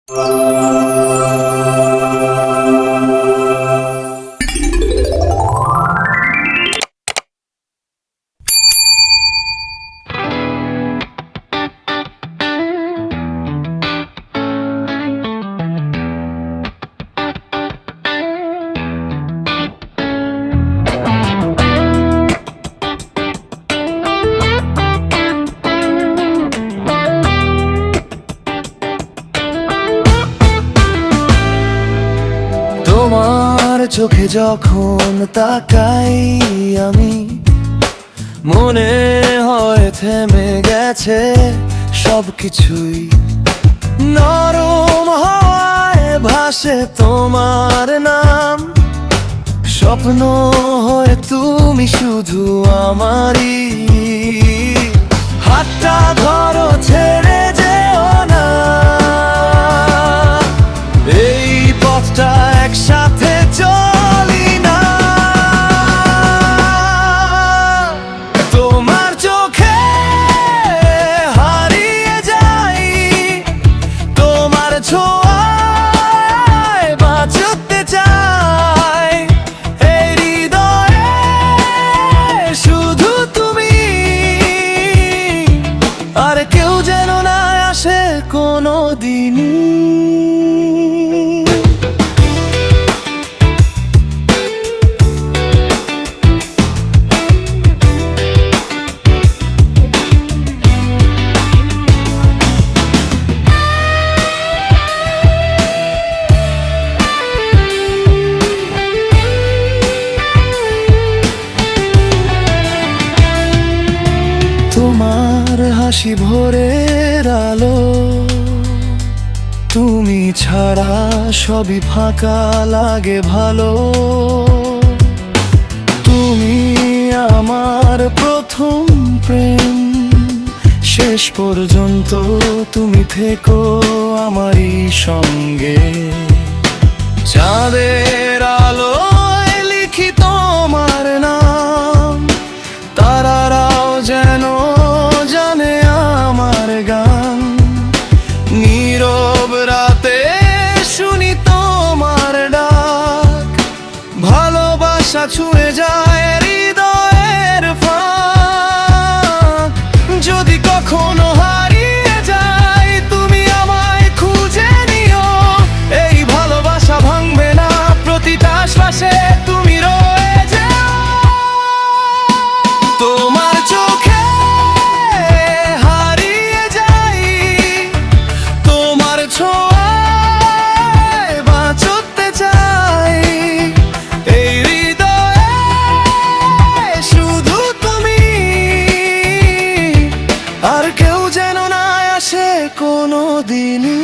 তোমার চোখে যখন তাকাই আমি, মনে হয় থেমে গেছে সবকিছুই। নরম হাওয়ায় ভাসে তোমার নাম, স্বপ্ন হয়ে তুমি শুধু আমারই। হাতটা ধরো, ছেড়ে যেও না, এই পথটা একসাথে চলি না। তোমার চোখে হারিয়ে যাই, তোমার ছোঁয়ায় বাঁচতে চাই। এই হৃদয়ে শুধু তুমি, আর কেউ যেন না আসে কোনো দিনই। তোমার হাসি ভোরের আলো, তুমি ছাড়া সবই ফাঁকা লাগে ভালো। তুমি আমার প্রথম প্রেম, শেষ পর্যন্ত তুমি থেকো আমারই সঙ্গে। চাঁদের আলোয় লিখি তোমার নাম, তারারাও যেন জানে আমার গান। নীরব রাতে শুনি তোমার ডাক, ভালোবাসা ছুঁয়ে যায় হৃদয়ের ফাঁক। যদি কখনো হারিয়ে যাই, তুমি আমায় খুঁজে নিও, এই ভালোবাসা ভাঙবে না, প্রতিটা শ্বাসে তুমি রয়ে যাও। তোমার চোখে হারিয়ে যাই, তোমার ছোঁয়ায় বাঁচতে চাই। এই হৃদয়ে শুধু তুমি, আর কেউ যেন না আসে কোনো দিনই।